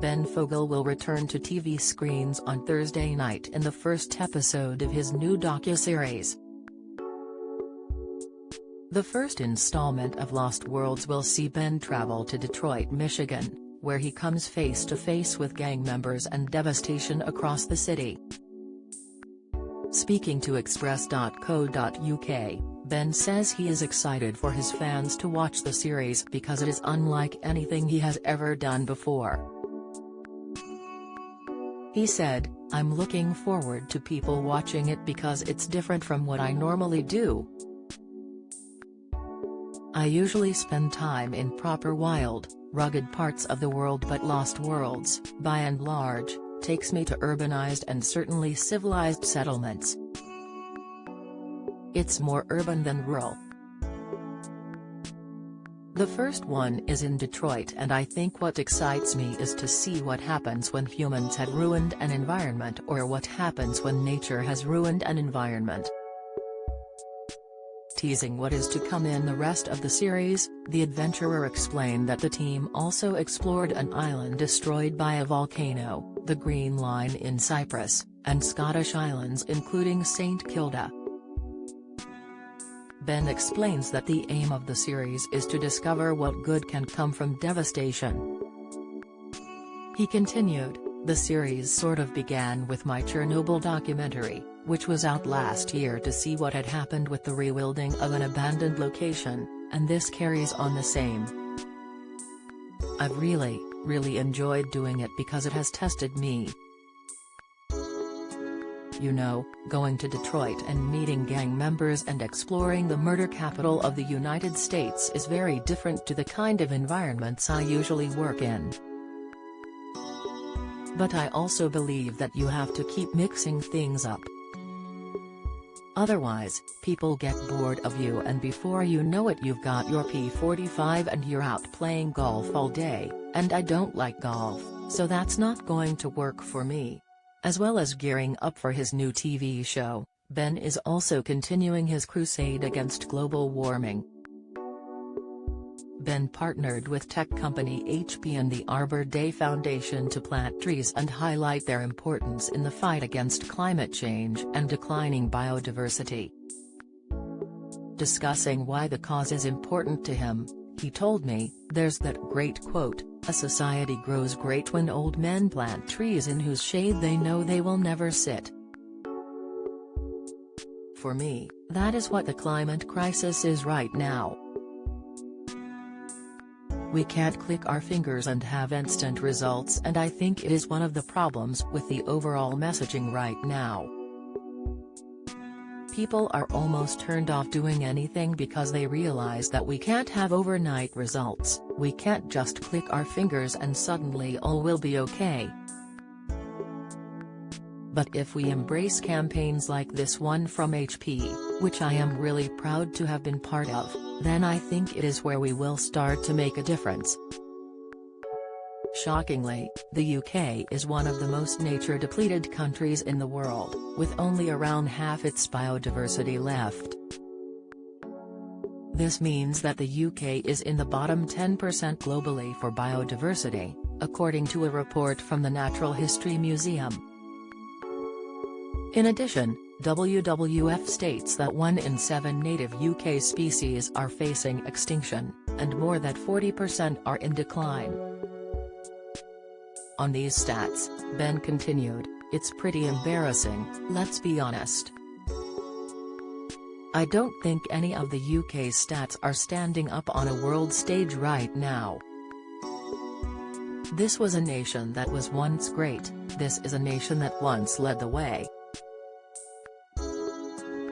Ben Fogle will return to TV screens on Thursday night in the first episode of his new docuseries. The first installment of Lost Worlds will see Ben travel to Detroit, Michigan, where he comes face to face with gang members and devastation across the city. Speaking to Express.co.uk, Ben says he is excited for his fans to watch the series because it is unlike anything he has ever done before. He said, "I'm looking forward to people watching it because it's different from what I normally do. I usually spend time in proper wild, rugged parts of the world, but Lost Worlds, by and large, takes me to urbanized and certainly civilized settlements. It's more urban than rural. The first one is in Detroit, and I think what excites me is to see what happens when humans have ruined an environment, or what happens when nature has ruined an environment." Teasing what is to come in the rest of the series, the adventurer explained that the team also explored an island destroyed by a volcano, the Green Line in Cyprus, and Scottish islands including St Kilda. Ben explains that the aim of the series is to discover what good can come from devastation. He continued, "The series sort of began with my Chernobyl documentary, which was out last year to see what had happened with the rebuilding of an abandoned location, and this carries on the same. I've really enjoyed doing it because it has tested me. You know, going to Detroit and meeting gang members and exploring the murder capital of the United States is very different to the kind of environments I usually work in. But I also believe that you have to keep mixing things up. Otherwise, people get bored of you, and before you know it you've got your P45 and you're out playing golf all day, and I don't like golf, so that's not going to work for me." As well as gearing up for his new TV show, Ben is also continuing his crusade against global warming. Ben partnered with tech company HP and the Arbor Day Foundation to plant trees and highlight their importance in the fight against climate change and declining biodiversity. Discussing why the cause is important to him, he told me, "There's that great quote, 'A society grows great when old men plant trees in whose shade they know they will never sit.' For me, that is what the climate crisis is right now. We can't click our fingers and have instant results, and I think it is one of the problems with the overall messaging right now. People are almost turned off doing anything because they realize that we can't have overnight results, we can't just click our fingers and suddenly all will be okay. But if we embrace campaigns like this one from HP, which I am really proud to have been part of, then I think it is where we will start to make a difference." Shockingly, the UK is one of the most nature-depleted countries in the world, with only around half its biodiversity left. This means that the UK is in the bottom 10% globally for biodiversity, according to a report from the Natural History Museum. In addition, WWF states that 1 in 7 native UK species are facing extinction, and more than 40% are in decline. On these stats, Ben continued, "It's pretty embarrassing, let's be honest. I don't think any of the UK's stats are standing up on a world stage right now. This was a nation that was once great, this is a nation that once led the way.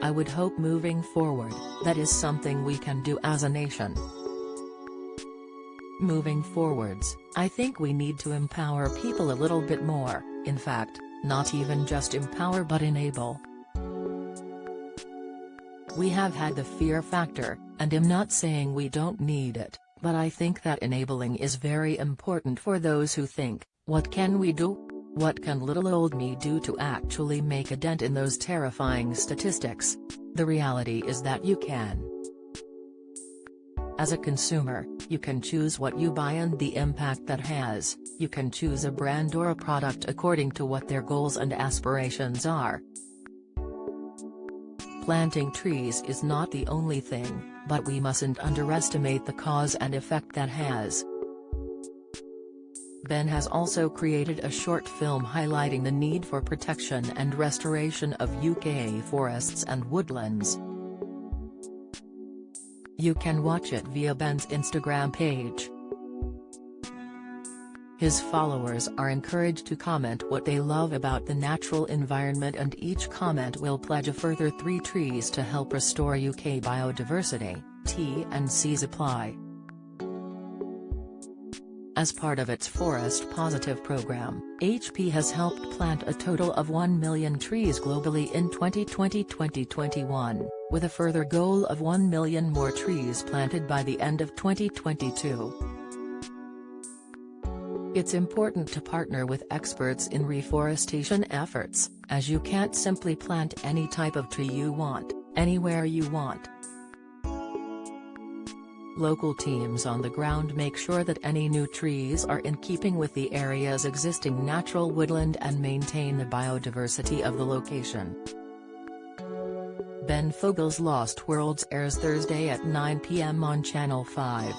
I would hope moving forward, that is something we can do as a nation. Moving forwards, I think we need to empower people a little bit more, in fact, not even just empower but enable. We have had the fear factor, and I'm not saying we don't need it, but I think that enabling is very important for those who think, what can we do? What can little old me do to actually make a dent in those terrifying statistics? The reality is that you can. As a consumer, You can choose what you buy and the impact that has. You can choose a brand or a product according to what their goals and aspirations are. Planting trees is not the only thing, but we mustn't underestimate the cause and effect that has. Ben has also created a short film highlighting the need for protection and restoration of UK forests and woodlands. You can watch it via Ben's Instagram page. His followers are encouraged to comment what they love about the natural environment, and each comment will pledge a further 3 trees to help restore UK biodiversity. T&Cs apply. As part of its Forest Positive program, HP has helped plant a total of 1 million trees globally in 2020-2021, with a further goal of 1 million more trees planted by the end of 2022. It's important to partner with experts in reforestation efforts, as you can't simply plant any type of tree you want, anywhere you want. Local teams on the ground make sure that any new trees are in keeping with the area's existing natural woodland and maintain the biodiversity of the location. Ben Fogle's Lost Worlds airs Thursday at 9 p.m. on Channel 5.